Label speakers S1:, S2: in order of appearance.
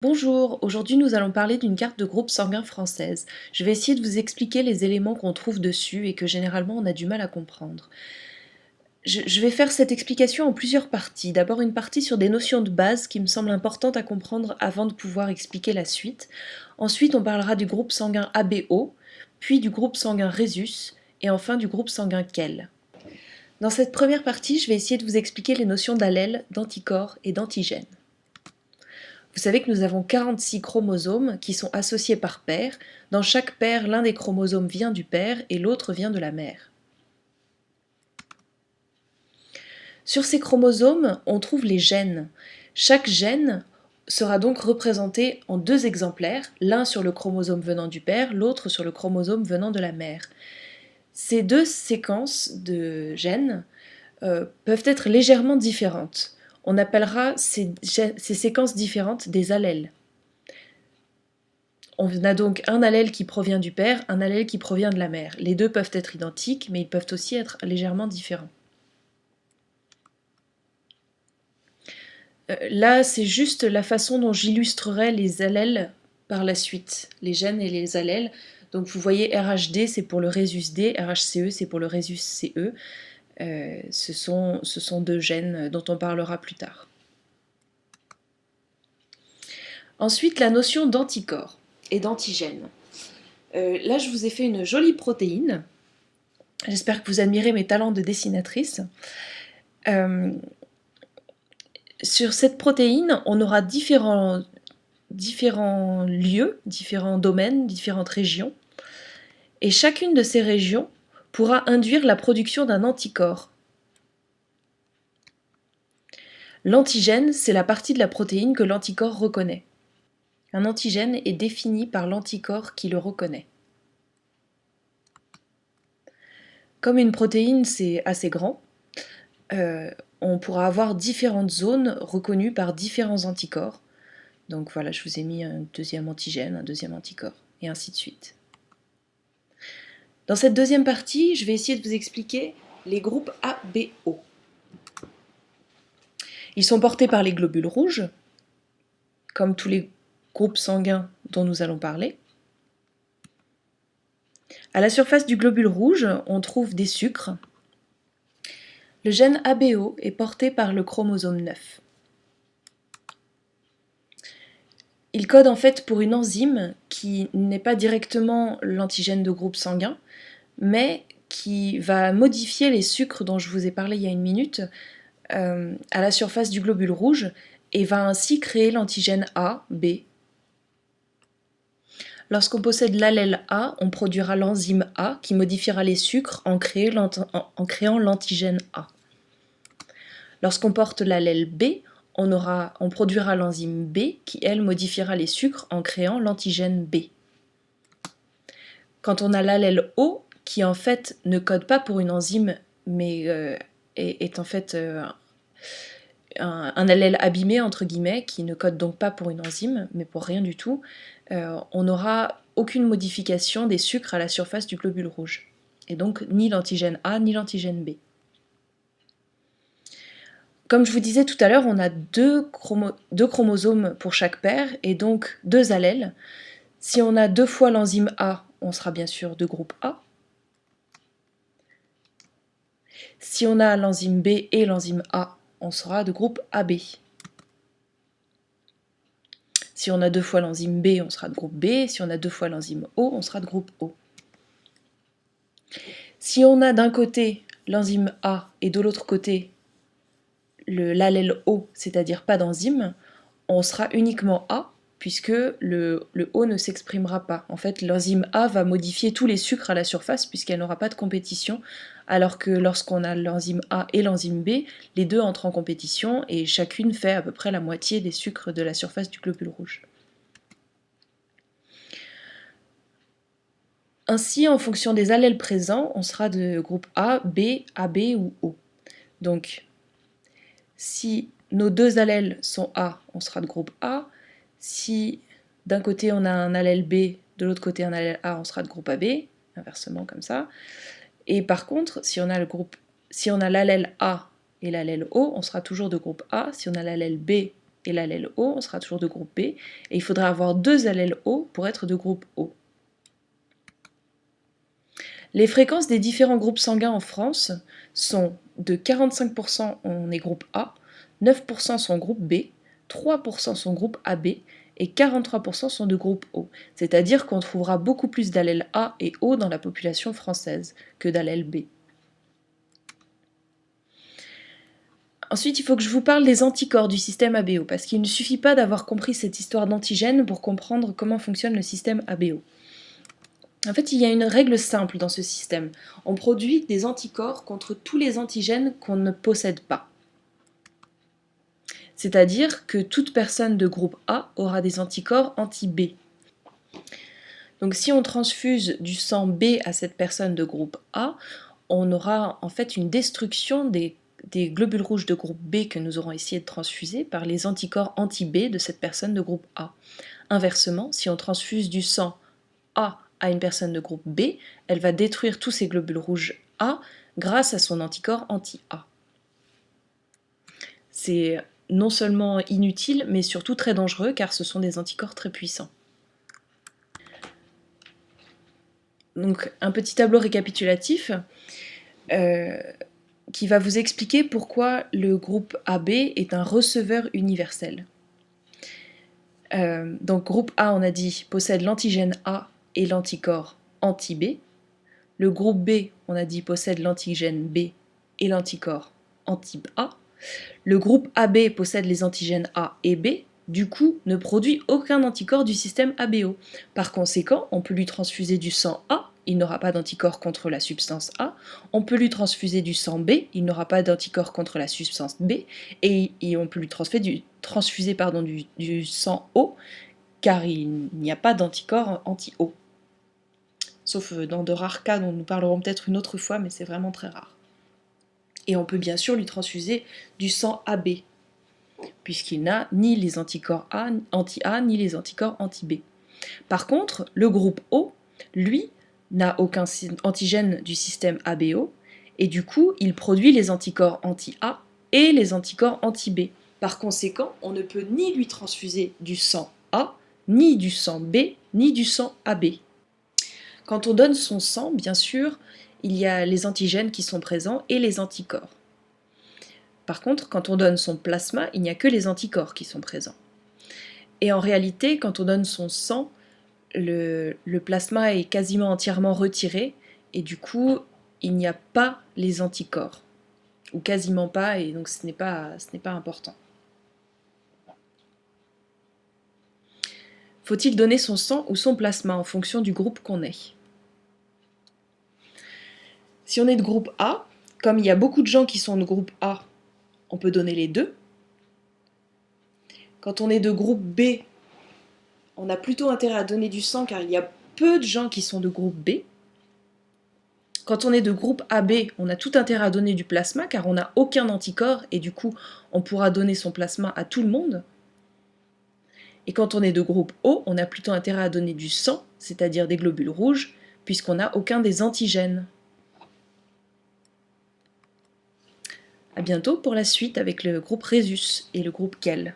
S1: Bonjour, aujourd'hui nous allons parler d'une carte de groupe sanguin française. Je vais essayer de vous expliquer les éléments qu'on trouve dessus et que généralement on a du mal à comprendre. Je vais faire cette explication en plusieurs parties. D'abord une partie sur des notions de base qui me semblent importantes à comprendre avant de pouvoir expliquer la suite. Ensuite on parlera du groupe sanguin ABO, puis du groupe sanguin Rhésus, et enfin du groupe sanguin Kell. Dans cette première partie, je vais essayer de vous expliquer les notions d'allèle, d'anticorps et d'antigènes. Vous savez que nous avons 46 chromosomes qui sont associés par paire. Dans chaque paire, l'un des chromosomes vient du père et l'autre vient de la mère. Sur ces chromosomes, on trouve les gènes. Chaque gène sera donc représenté en deux exemplaires, l'un sur le chromosome venant du père, l'autre sur le chromosome venant de la mère. Ces deux séquences de gènes peuvent être légèrement différentes. On appellera ces séquences différentes des allèles. On a donc un allèle qui provient du père, un allèle qui provient de la mère. Les deux peuvent être identiques, mais ils peuvent aussi être légèrement différents. Là, c'est juste la façon dont j'illustrerai les allèles par la suite, les gènes et les allèles. Donc vous voyez RHD, c'est pour le rhésus D, RHCE, c'est pour le rhésus CE. Ce sont deux gènes dont on parlera plus tard. Ensuite, la notion d'anticorps et d'antigène. Là, je vous ai fait une jolie protéine. J'espère que vous admirez mes talents de dessinatrice. Sur cette protéine, on aura différents lieux, différents domaines, différentes régions. Et chacune de ces régions pourra induire la production d'un anticorps. L'antigène, c'est la partie de la protéine que l'anticorps reconnaît. Un antigène est défini par l'anticorps qui le reconnaît. Comme une protéine, c'est assez grand, on pourra avoir différentes zones reconnues par différents anticorps. Donc voilà, je vous ai mis un deuxième antigène, un deuxième anticorps, et ainsi de suite. Dans cette deuxième partie, je vais essayer de vous expliquer les groupes ABO. Ils sont portés par les globules rouges, comme tous les groupes sanguins dont nous allons parler. À la surface du globule rouge, on trouve des sucres. Le gène ABO est porté par le chromosome 9. Il code en fait pour une enzyme qui n'est pas directement l'antigène de groupe sanguin, mais qui va modifier les sucres dont je vous ai parlé il y a une minute à la surface du globule rouge et va ainsi créer l'antigène A, B. Lorsqu'on possède l'allèle A, on produira l'enzyme A qui modifiera les sucres en créant l'antigène A. Lorsqu'on porte l'allèle B, on produira l'enzyme B qui, elle, modifiera les sucres en créant l'antigène B. Quand on a l'allèle O, qui en fait ne code pas pour une enzyme, mais est en fait un allèle abîmé, entre guillemets, qui ne code donc pas pour une enzyme, mais pour rien du tout, on n'aura aucune modification des sucres à la surface du globule rouge. Et donc ni l'antigène A, ni l'antigène B. Comme je vous disais tout à l'heure, on a deux chromosomes pour chaque paire, et donc deux allèles. Si on a deux fois l'enzyme A, on sera bien sûr de groupe A. Si on a l'enzyme B et l'enzyme A, on sera de groupe AB. Si on a deux fois l'enzyme B, on sera de groupe B. Si on a deux fois l'enzyme O, on sera de groupe O. Si on a d'un côté l'enzyme A et de l'autre côté l'allèle O, c'est-à-dire pas d'enzyme, on sera uniquement A, puisque le O ne s'exprimera pas. En fait, l'enzyme A va modifier tous les sucres à la surface, puisqu'elle n'aura pas de compétition, alors que lorsqu'on a l'enzyme A et l'enzyme B, les deux entrent en compétition, et chacune fait à peu près la moitié des sucres de la surface du globule rouge. Ainsi, en fonction des allèles présents, on sera de groupe A, B, AB ou O. Donc, si nos deux allèles sont A, on sera de groupe A. Si d'un côté on a un allèle B, de l'autre côté un allèle A, on sera de groupe AB, inversement comme ça. Et par contre, si on a l'allèle A et l'allèle O, on sera toujours de groupe A. Si on a l'allèle B et et l'allèle O, on sera toujours de groupe B, et il faudra avoir 2 allèles O pour être de groupe O. Les fréquences des différents groupes sanguins en France sont de 45% on est groupe A, 9% sont groupe B, 3% sont groupe AB et 43% sont de groupe O. C'est-à-dire qu'on trouvera beaucoup plus d'allèles A et O dans la population française que d'allèles B. Ensuite, il faut que je vous parle des anticorps du système ABO, parce qu'il ne suffit pas d'avoir compris cette histoire d'antigènes pour comprendre comment fonctionne le système ABO. En fait, il y a une règle simple dans ce système. On produit des anticorps contre tous les antigènes qu'on ne possède pas. C'est-à-dire que toute personne de groupe A aura des anticorps anti-B. Donc si on transfuse du sang B à cette personne de groupe A, on aura en fait une destruction des globules rouges de groupe B que nous aurons essayé de transfuser par les anticorps anti-B de cette personne de groupe A. Inversement, si on transfuse du sang A à une personne de groupe B, elle va détruire tous ces globules rouges A grâce à son anticorps anti-A. C'est non seulement inutile, mais surtout très dangereux, car ce sont des anticorps très puissants. Donc un petit tableau récapitulatif qui va vous expliquer pourquoi le groupe AB est un receveur universel. Donc groupe A, on a dit, possède l'antigène A et l'anticorps anti-B. Le groupe B, on a dit, possède l'antigène B et l'anticorps anti-A. Le groupe AB possède les antigènes A et B, du coup ne produit aucun anticorps du système ABO. Par conséquent, on peut lui transfuser du sang A, il n'aura pas d'anticorps contre la substance A. On peut lui transfuser du sang B, il n'aura pas d'anticorps contre la substance B. Et on peut lui transfuser du sang O, car il n'y a pas d'anticorps anti-O. Sauf dans de rares cas dont nous parlerons peut-être une autre fois, mais c'est vraiment très rare. Et on peut bien sûr lui transfuser du sang AB, puisqu'il n'a ni les anticorps anti-A ni les anticorps anti-B. Par contre, le groupe O, lui, n'a aucun antigène du système ABO, et du coup, il produit les anticorps anti-A et les anticorps anti-B. Par conséquent, on ne peut ni lui transfuser du sang A, ni du sang B, ni du sang AB. Quand on donne son sang, bien sûr, il y a les antigènes qui sont présents et les anticorps. Par contre, quand on donne son plasma, il n'y a que les anticorps qui sont présents. Et en réalité, quand on donne son sang, le plasma est quasiment entièrement retiré, et du coup, il n'y a pas les anticorps. Ou quasiment pas, et donc ce n'est pas important. Faut-il donner son sang ou son plasma en fonction du groupe qu'on est? Si on est de groupe A, comme il y a beaucoup de gens qui sont de groupe A, on peut donner les deux. Quand on est de groupe B, on a plutôt intérêt à donner du sang car il y a peu de gens qui sont de groupe B. Quand on est de groupe AB, on a tout intérêt à donner du plasma car on n'a aucun anticorps et du coup on pourra donner son plasma à tout le monde. Et quand on est de groupe O, on a plutôt intérêt à donner du sang, c'est-à-dire des globules rouges, puisqu'on n'a aucun des antigènes. A bientôt pour la suite avec le groupe Rhésus et le groupe Kell.